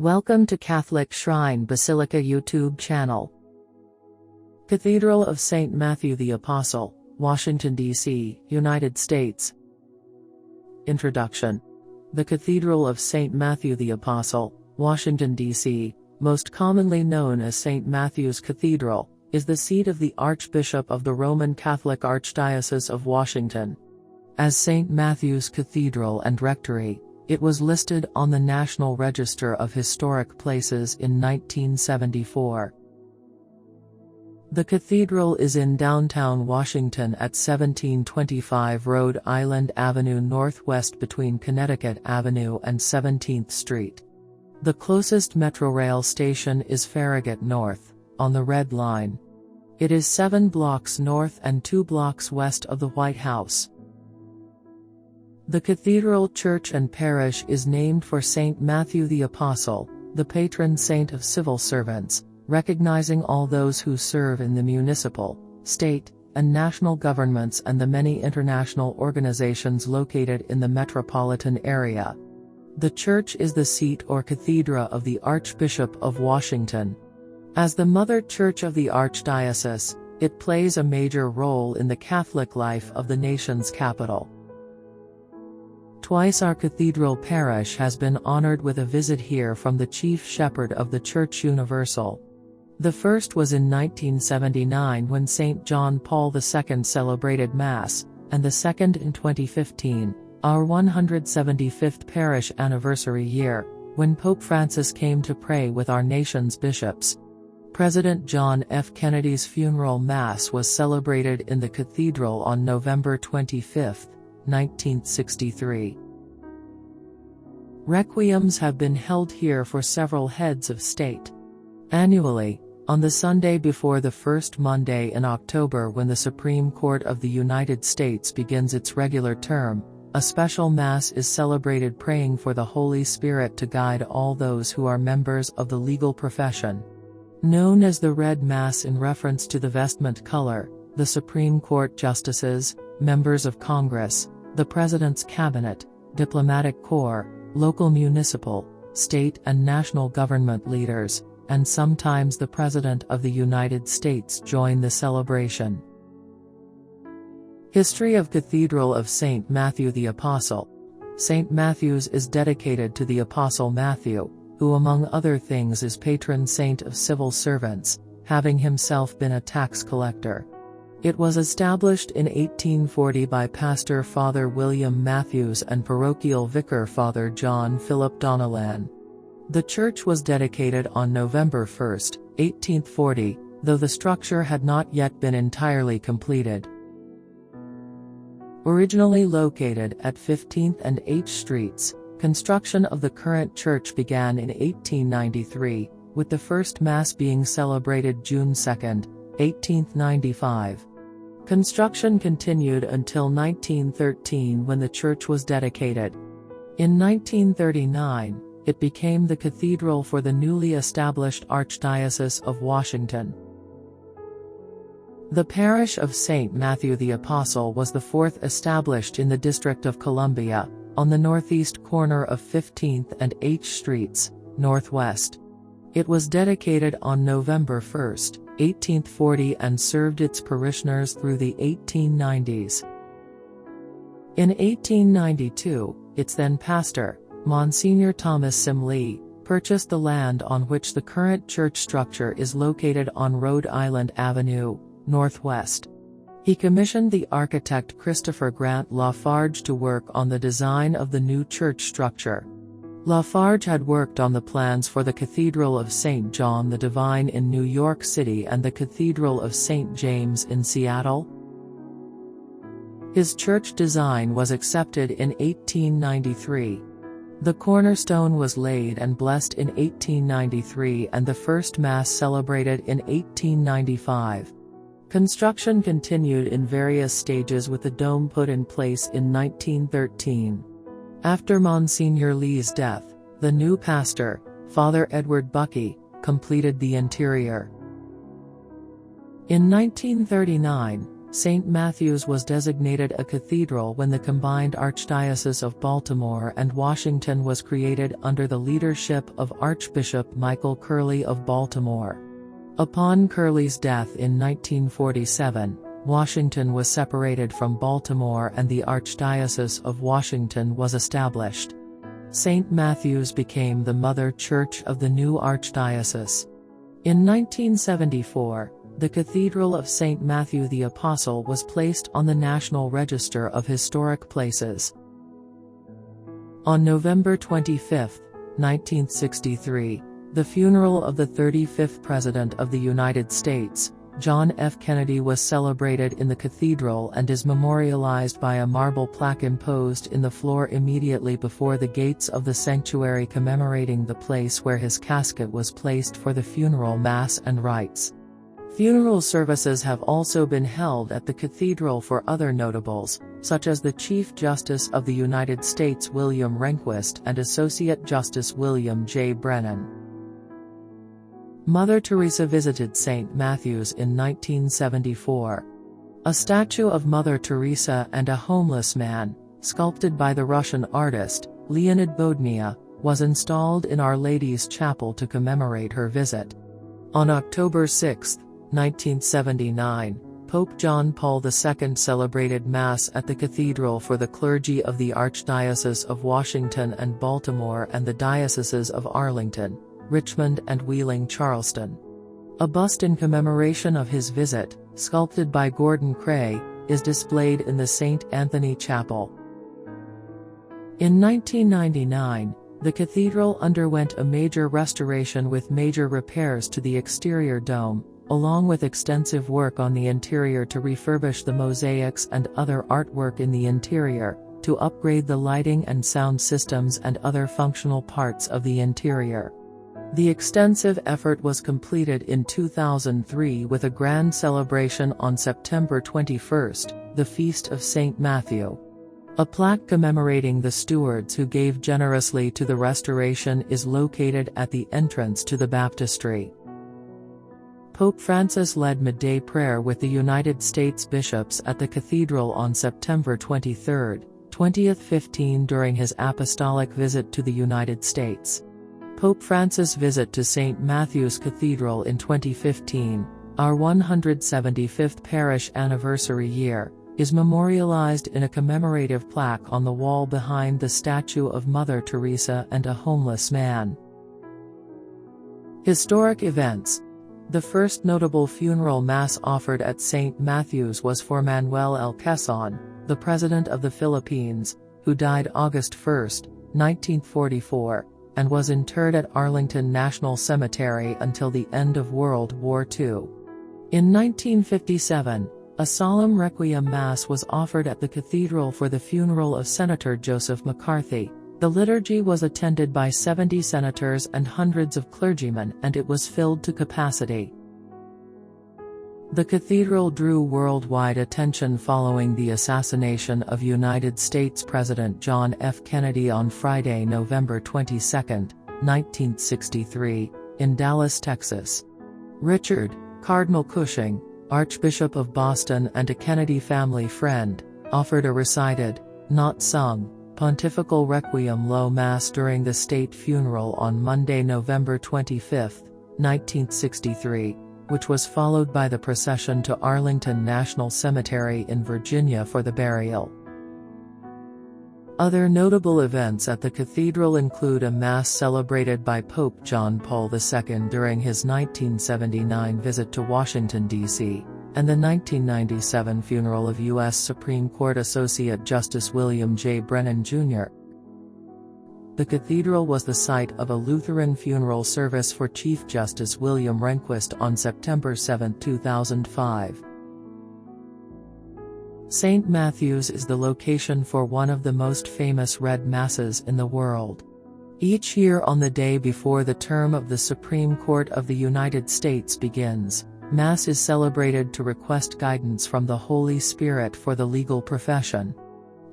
Welcome to Catholic Shrine Basilica YouTube channel. Cathedral of St. Matthew the Apostle, Washington, D.C., United States. Introduction. The Cathedral of St. Matthew the Apostle, Washington, D.C., most commonly known as St. Matthew's Cathedral, is the seat of the Archbishop of the Roman Catholic Archdiocese of Washington. As St. Matthew's Cathedral and Rectory, it was listed on the National Register of Historic Places in 1974. The cathedral is in downtown Washington at 1725 Rhode Island Avenue Northwest between Connecticut Avenue and 17th Street. The closest Metrorail station is Farragut North, on the Red Line. It is 7 blocks north and 2 blocks west of the White House. The cathedral church and parish is named for St. Matthew the Apostle, the patron saint of civil servants, recognizing all those who serve in the municipal, state, and national governments and the many international organizations located in the metropolitan area. The church is the seat or cathedra of the Archbishop of Washington. As the mother church of the Archdiocese, it plays a major role in the Catholic life of the nation's capital. Twice our cathedral parish has been honored with a visit here from the chief shepherd of the Church Universal. The first was in 1979 when St. John Paul II celebrated Mass, and the second in 2015, our 175th parish anniversary year, when Pope Francis came to pray with our nation's bishops. President John F. Kennedy's funeral Mass was celebrated in the cathedral on November 25, 1963. Requiems have been held here for several heads of state. Annually, on the Sunday before the first Monday in October when the Supreme Court of the United States begins its regular term, a special Mass is celebrated praying for the Holy Spirit to guide all those who are members of the legal profession. Known as the Red Mass in reference to the vestment color, the Supreme Court justices, members of Congress, the President's Cabinet, diplomatic corps, local municipal, state and national government leaders, and sometimes the President of the United States join the celebration. History of Cathedral of St. Matthew the Apostle. St. Matthew's is dedicated to the Apostle Matthew, who among other things is patron saint of civil servants, having himself been a tax collector. It was established in 1840 by Pastor Father William Matthews and parochial vicar Father John Philip Donelan. The church was dedicated on November 1, 1840, though the structure had not yet been entirely completed. Originally located at 15th and H Streets, construction of the current church began in 1893, with the first Mass being celebrated June 2, 1895. Construction continued until 1913 when the church was dedicated. In 1939, it became the cathedral for the newly established Archdiocese of Washington. The parish of St. Matthew the Apostle was the fourth established in the District of Columbia, on the northeast corner of 15th and H Streets, Northwest. It was dedicated on November 1, 1840 and served its parishioners through the 1890s. In 1892, its then pastor, Monsignor Thomas Simley, purchased the land on which the current church structure is located on Rhode Island Avenue, Northwest. He commissioned the architect Christopher Grant Lafarge to work on the design of the new church structure. Lafarge had worked on the plans for the Cathedral of St. John the Divine in New York City and the Cathedral of St. James in Seattle. His church design was accepted in 1893. The cornerstone was laid and blessed in 1893 and the first Mass celebrated in 1895. Construction continued in various stages with the dome put in place in 1913. After Monsignor Lee's death, the new pastor, Father Edward Buckey, completed the interior. In 1939, St. Matthew's was designated a cathedral when the combined Archdiocese of Baltimore and Washington was created under the leadership of Archbishop Michael Curley of Baltimore. Upon Curley's death in 1947, Washington was separated from Baltimore and the Archdiocese of Washington was established. St. Matthew's became the mother church of the new Archdiocese. In 1974, the Cathedral of St. Matthew the Apostle was placed on the National Register of Historic Places. On November 25, 1963, the funeral of the 35th President of the United States, John F. Kennedy, was celebrated in the cathedral and is memorialized by a marble plaque imposed in the floor immediately before the gates of the sanctuary commemorating the place where his casket was placed for the funeral mass and rites. Funeral services have also been held at the cathedral for other notables, such as the Chief Justice of the United States William Rehnquist and Associate Justice William J. Brennan. Mother Teresa visited St. Matthew's in 1974. A statue of Mother Teresa and a homeless man, sculpted by the Russian artist, Leonid Bodnia, was installed in Our Lady's Chapel to commemorate her visit. On October 6, 1979, Pope John Paul II celebrated Mass at the cathedral for the clergy of the Archdiocese of Washington and Baltimore and the dioceses of Arlington, Richmond and Wheeling-Charleston. A bust in commemoration of his visit, sculpted by Gordon Cray, is displayed in the St. Anthony Chapel. In 1999, the cathedral underwent a major restoration with major repairs to the exterior dome, along with extensive work on the interior to refurbish the mosaics and other artwork in the interior, to upgrade the lighting and sound systems and other functional parts of the interior. The extensive effort was completed in 2003 with a grand celebration on September 21, the Feast of St. Matthew. A plaque commemorating the stewards who gave generously to the restoration is located at the entrance to the baptistry. Pope Francis led midday prayer with the United States bishops at the cathedral on September 23, 2015 during his apostolic visit to the United States. Pope Francis' visit to St. Matthew's Cathedral in 2015, our 175th parish anniversary year, is memorialized in a commemorative plaque on the wall behind the statue of Mother Teresa and a homeless man. Historic events. The first notable funeral mass offered at St. Matthew's was for Manuel L. Quezon, the President of the Philippines, who died August 1, 1944, and was interred at Arlington National Cemetery until the end of World War II. In 1957, a solemn requiem mass was offered at the cathedral for the funeral of Senator Joseph McCarthy. The liturgy was attended by 70 senators and hundreds of clergymen, and it was filled to capacity. The cathedral drew worldwide attention following the assassination of United States President John F. Kennedy on Friday, November 22, 1963, in Dallas, Texas. Richard, Cardinal Cushing, Archbishop of Boston and a Kennedy family friend, offered a recited, not sung, pontifical requiem low mass during the state funeral on Monday, November 25, 1963, which was followed by the procession to Arlington National Cemetery in Virginia for the burial. Other notable events at the cathedral include a mass celebrated by Pope John Paul II during his 1979 visit to Washington, D.C., and the 1997 funeral of U.S. Supreme Court Associate Justice William J. Brennan, Jr. The cathedral was the site of a Lutheran funeral service for Chief Justice William Rehnquist on September 7, 2005. St. Matthew's is the location for one of the most famous Red Masses in the world. Each year on the day before the term of the Supreme Court of the United States begins, Mass is celebrated to request guidance from the Holy Spirit for the legal profession.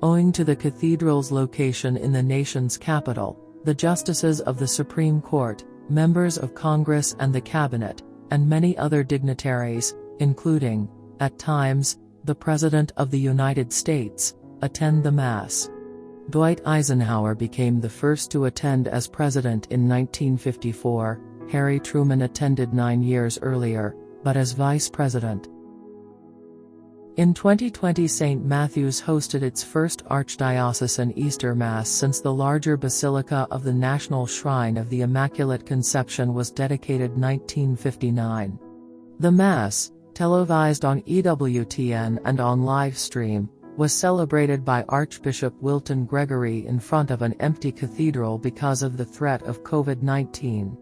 Owing to the cathedral's location in the nation's capital, the justices of the Supreme Court, members of Congress and the Cabinet, and many other dignitaries, including, at times, the President of the United States, attend the Mass. Dwight Eisenhower became the first to attend as president in 1954, Harry Truman attended 9 years earlier, but as vice president. In 2020, St. Matthew's hosted its first Archdiocesan Easter Mass since the larger Basilica of the National Shrine of the Immaculate Conception was dedicated 1959. The Mass, televised on EWTN and on live stream, was celebrated by Archbishop Wilton Gregory in front of an empty cathedral because of the threat of COVID-19.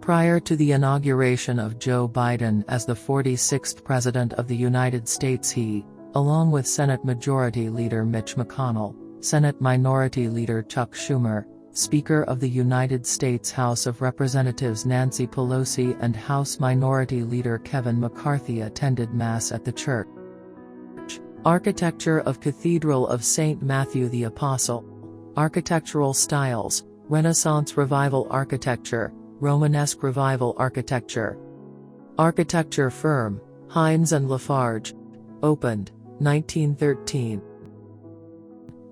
Prior to the inauguration of Joe Biden as the 46th President of the United States, he, along with Senate Majority Leader Mitch McConnell, Senate Minority Leader Chuck Schumer, Speaker of the United States House of Representatives Nancy Pelosi and House Minority Leader Kevin McCarthy attended Mass at the church. Architecture of Cathedral of St. Matthew the Apostle. Architectural styles: Renaissance Revival architecture, Romanesque Revival architecture. Architecture firm, Hines and Lafarge. Opened, 1913.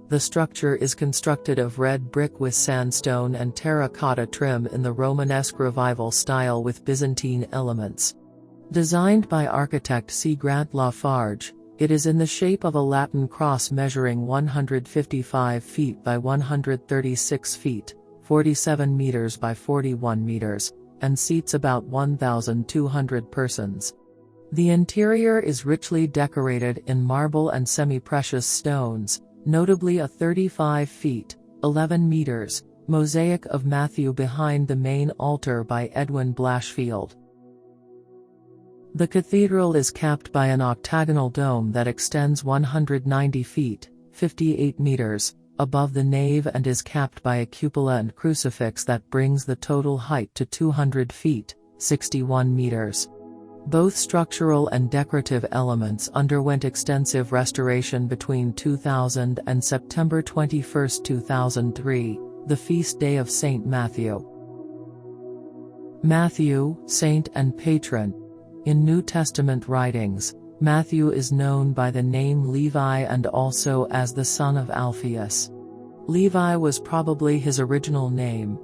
The structure is constructed of red brick with sandstone and terracotta trim in the Romanesque Revival style with Byzantine elements. Designed by architect C. Grant Lafarge, it is in the shape of a Latin cross measuring 155 feet by 136 feet, 47 meters by 41 meters, and seats about 1,200 persons. The interior is richly decorated in marble and semi-precious stones, notably a 35 feet, 11 meters, mosaic of Matthew behind the main altar by Edwin Blashfield. The cathedral is capped by an octagonal dome that extends 190 feet, 58 meters, above the nave and is capped by a cupola and crucifix that brings the total height to 200 feet, 61 meters. Both structural and decorative elements underwent extensive restoration between 2000 and September 21, 2003, the feast day of St. Matthew. Matthew, saint and patron. In New Testament writings, Matthew is known by the name Levi and also as the son of Alphaeus. Levi was probably his original name.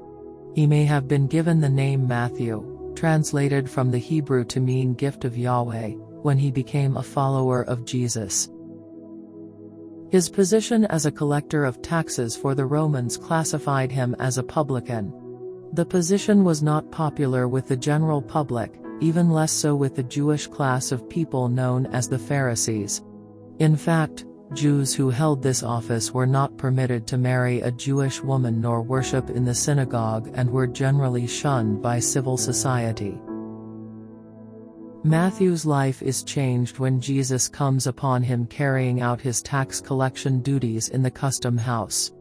He may have been given the name Matthew, translated from the Hebrew to mean gift of Yahweh, when he became a follower of Jesus. His position as a collector of taxes for the Romans classified him as a publican. The position was not popular with the general public, even less so with the Jewish class of people known as the Pharisees. In fact, Jews who held this office were not permitted to marry a Jewish woman nor worship in the synagogue and were generally shunned by civil society. Matthew's life is changed when Jesus comes upon him carrying out his tax collection duties in the custom house.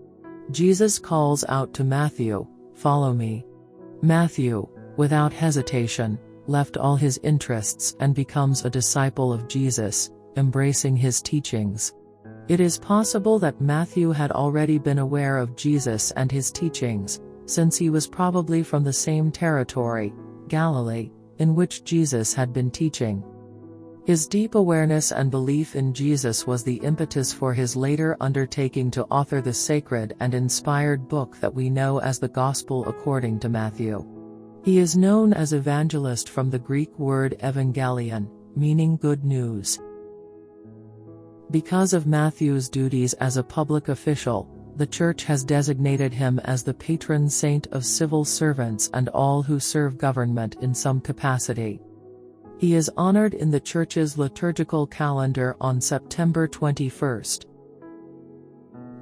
Jesus calls out to Matthew, "Follow me." Matthew, without hesitation, left all his interests and becomes a disciple of Jesus, embracing his teachings. It is possible that Matthew had already been aware of Jesus and his teachings, since he was probably from the same territory, Galilee, in which Jesus had been teaching. His deep awareness and belief in Jesus was the impetus for his later undertaking to author the sacred and inspired book that we know as the Gospel according to Matthew. He is known as evangelist from the Greek word evangelion, meaning good news. Because of Matthew's duties as a public official, the Church has designated him as the patron saint of civil servants and all who serve government in some capacity. He is honored in the Church's liturgical calendar on September 21.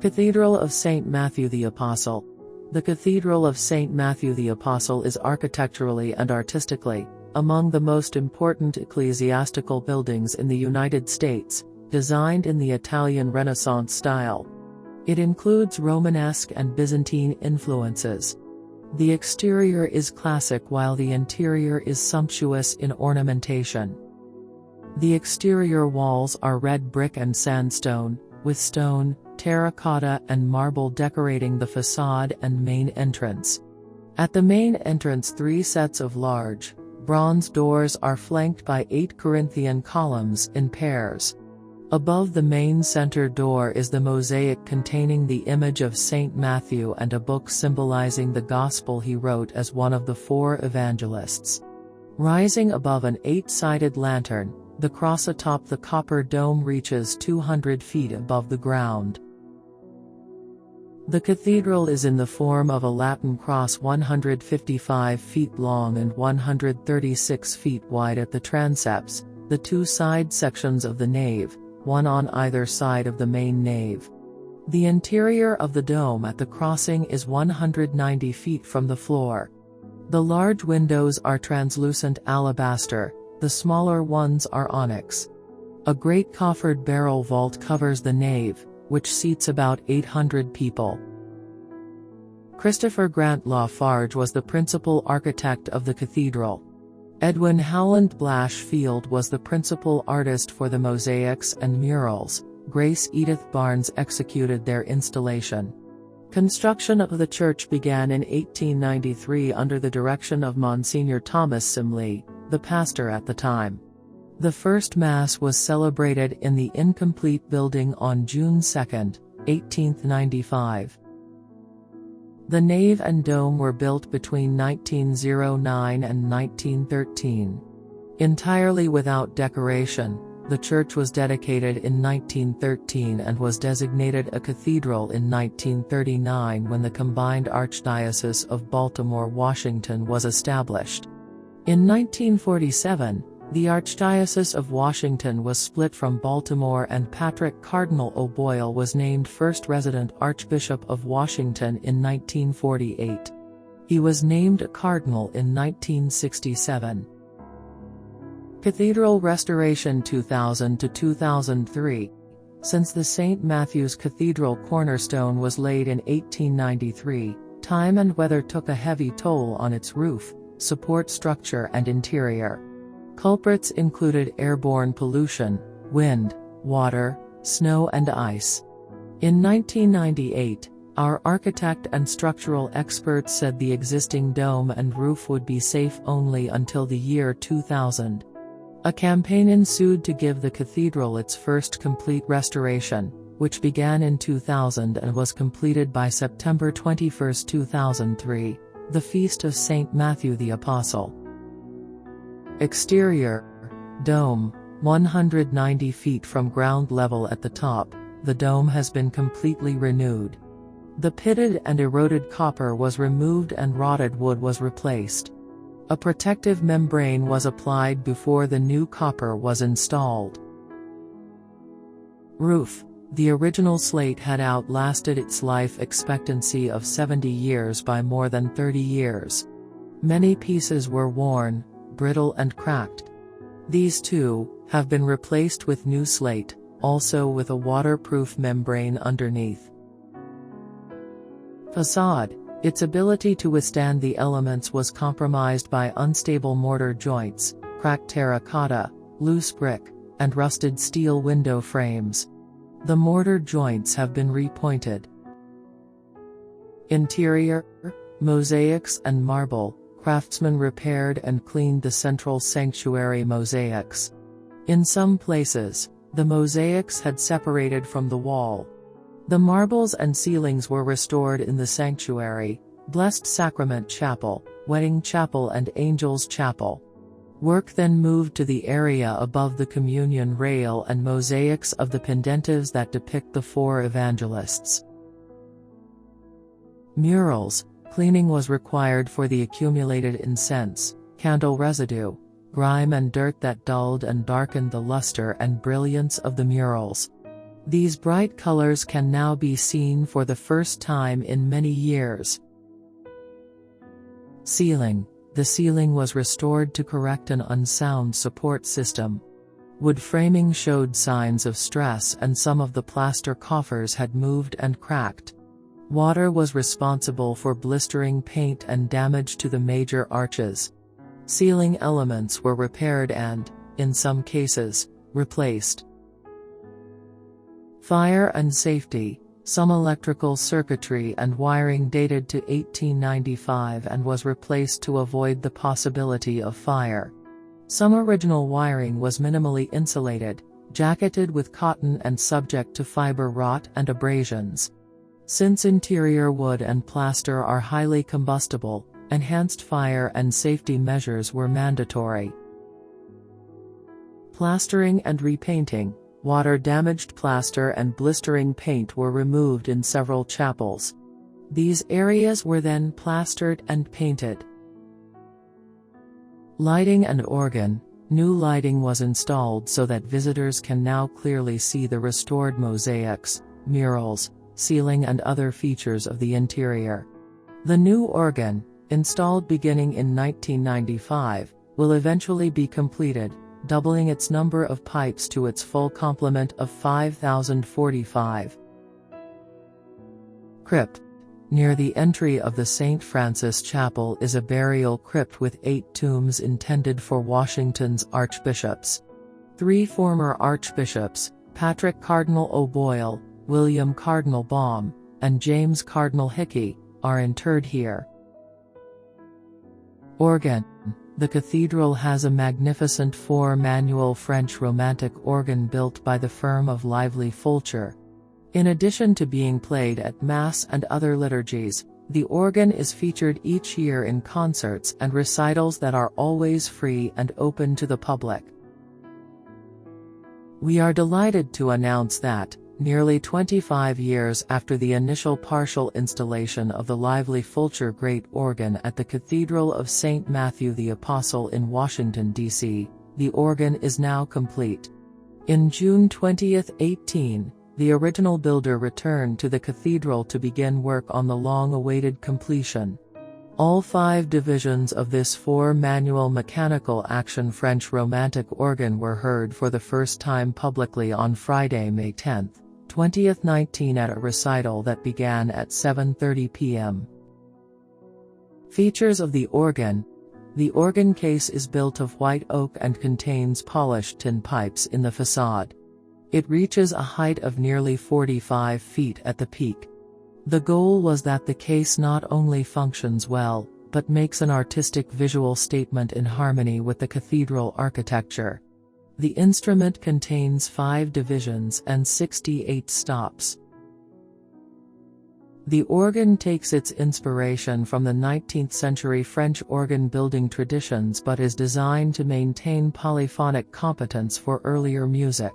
Cathedral of St. Matthew the Apostle. The Cathedral of St. Matthew the Apostle is architecturally and artistically among the most important ecclesiastical buildings in the United States, designed in the Italian Renaissance style. It includes Romanesque and Byzantine influences. The exterior is classic while the interior is sumptuous in ornamentation. The exterior walls are red brick and sandstone, with stone, terracotta and marble decorating the facade and main entrance. At the main entrance 3 sets of large, Bronze doors are flanked by 8 Corinthian columns in pairs. Above the main center door is the mosaic containing the image of Saint Matthew and a book symbolizing the gospel he wrote as one of the 4 evangelists. Rising above an 8-sided lantern, the cross atop the copper dome reaches 200 feet above the ground. The cathedral is in the form of a Latin cross 155 feet long and 136 feet wide at the transepts, the 2 side sections of the nave, one on either side of the main nave. The interior of the dome at the crossing is 190 feet from the floor. The large windows are translucent alabaster, the smaller ones are onyx. A great coffered barrel vault covers the nave, which seats about 800 people. Christopher Grant Lafarge was the principal architect of the cathedral. Edwin Howland Blashfield was the principal artist for the mosaics and murals. Grace Edith Barnes executed their installation. Construction of the church began in 1893 under the direction of Monsignor Thomas Simley, the pastor at the time. The first Mass was celebrated in the incomplete building on June 2, 1895. The nave and dome were built between 1909 and 1913. Entirely without decoration, the church was dedicated in 1913 and was designated a cathedral in 1939 when the combined Archdiocese of Baltimore-Washington was established. In 1947, the Archdiocese of Washington was split from Baltimore and Patrick Cardinal O'Boyle was named first resident Archbishop of Washington in 1948. He was named a cardinal in 1967. Cathedral restoration 2000 to 2003. Since the St. Matthew's Cathedral cornerstone was laid in 1893, time and weather took a heavy toll on its roof, support structure and interior. Culprits included airborne pollution, wind, water, snow and ice. In 1998, our architect and structural experts said the existing dome and roof would be safe only until the year 2000. A campaign ensued to give the cathedral its first complete restoration, which began in 2000 and was completed by September 21, 2003, the Feast of St. Matthew the Apostle. Exterior dome, 190 feet from ground level at the top, the dome has been completely renewed. The pitted and eroded copper was removed and rotted wood was replaced. A protective membrane was applied before the new copper was installed. Roof. The original slate had outlasted its life expectancy of 70 years by more than 30 years. Many pieces were worn, brittle and cracked. These too have been replaced with new slate, also with a waterproof membrane underneath. Facade. Its ability to withstand the elements was compromised by unstable mortar joints, cracked terracotta, loose brick, and rusted steel window frames. The mortar joints have been repointed. Interior, mosaics and marble. Craftsmen repaired and cleaned the central sanctuary mosaics. In some places, the mosaics had separated from the wall. The marbles and ceilings were restored in the sanctuary, Blessed Sacrament Chapel, Wedding Chapel and Angels Chapel. Work then moved to the area above the communion rail and mosaics of the pendentives that depict the 4 evangelists. Murals. Cleaning was required for the accumulated incense, candle residue, grime and dirt that dulled and darkened the luster and brilliance of the murals. These bright colors can now be seen for the first time in many years. Ceiling. The ceiling was restored to correct an unsound support system. Wood framing showed signs of stress and some of the plaster coffers had moved and cracked. Water was responsible for blistering paint and damage to the major arches. Ceiling elements were repaired and, in some cases, replaced. Fire and safety. Some electrical circuitry and wiring dated to 1895 and was replaced to avoid the possibility of fire. Some original wiring was minimally insulated, jacketed with cotton and subject to fiber rot and abrasions. Since interior wood and plaster are highly combustible, enhanced fire and safety measures were mandatory. Plastering and repainting. Water-damaged plaster and blistering paint were removed in several chapels. These areas were then plastered and painted. Lighting and organ. New lighting was installed so that visitors can now clearly see the restored mosaics, murals, ceiling and other features of the interior. The new organ, installed beginning in 1995, will eventually be completed, doubling its number of pipes to its full complement of 5,045. Crypt. Near the entry of the St. Francis Chapel is a burial crypt with 8 tombs intended for Washington's archbishops. 3 former archbishops, Patrick Cardinal O'Boyle, William Cardinal Baum, and James Cardinal Hickey, are interred here. Organ. The cathedral has a magnificent 4-manual French Romantic organ built by the firm of Lively Fulcher. In addition to being played at Mass and other liturgies, the organ is featured each year in concerts and recitals that are always free and open to the public. We are delighted to announce that, nearly 25 years after the initial partial installation of the Lively Fulcher Great Organ at the Cathedral of St. Matthew the Apostle in Washington, D.C., the organ is now complete. In June 2018, the original builder returned to the cathedral to begin work on the long-awaited completion. All 5 divisions of this 4-manual mechanical action French Romantic organ were heard for the first time publicly on Friday, May 10, 2019 at a recital that began at 7:30 p.m. Features of the organ. The organ case is built of white oak and contains polished tin pipes in the facade. It reaches a height of nearly 45 feet at the peak. The goal was that the case not only functions well, but makes an artistic visual statement in harmony with the cathedral architecture. The instrument contains 5 divisions and 68 stops. The organ takes its inspiration from the 19th-century French organ building traditions but is designed to maintain polyphonic competence for earlier music.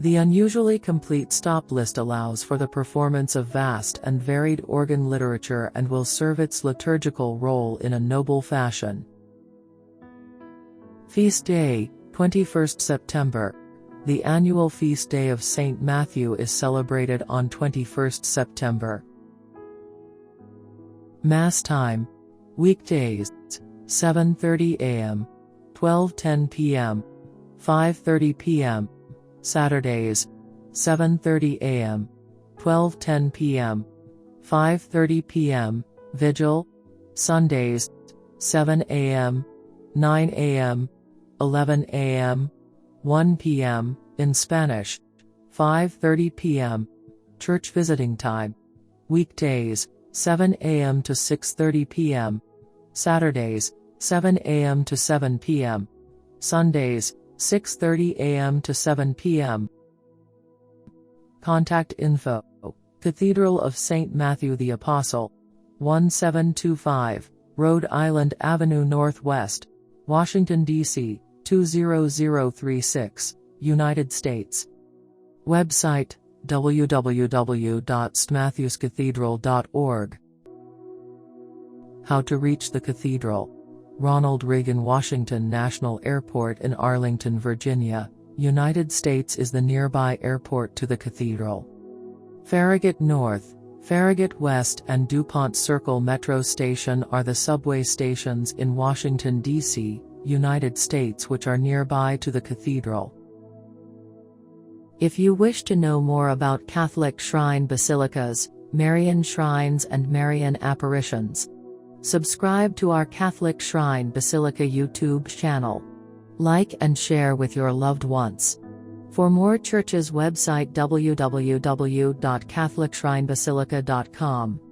The unusually complete stop list allows for the performance of vast and varied organ literature and will serve its liturgical role in a noble fashion. Feast Day, 21st September. The annual feast day of St. Matthew is celebrated on 21st September. Mass time. Weekdays, 7:30 a.m., 12:10 p.m., 5:30 p.m. Saturdays, 7:30 a.m., 12:10 p.m., 5:30 p.m., Vigil. Sundays, 7 a.m., 9 a.m., 11 a.m., 1 p.m., in Spanish, 5:30 p.m. Church visiting time. Weekdays, 7 a.m. to 6:30 p.m. Saturdays, 7 a.m. to 7 p.m. Sundays, 6:30 a.m. to 7 p.m. Contact info. Cathedral of St. Matthew the Apostle, 1725, Rhode Island Avenue Northwest, Washington, D.C., 20036, United States. Website, www.stmatthewscathedral.org. How to reach the cathedral. Ronald Reagan Washington National Airport in Arlington, Virginia, United States is the nearby airport to the cathedral. Farragut North, Farragut West and DuPont Circle Metro Station are the subway stations in Washington, D.C., United States which are nearby to the cathedral. If you wish to know more about Catholic shrine basilicas, Marian shrines and Marian apparitions, subscribe to our Catholic Shrine Basilica YouTube channel. Like and share with your loved ones. For more churches website www.catholicshrinebasilica.com.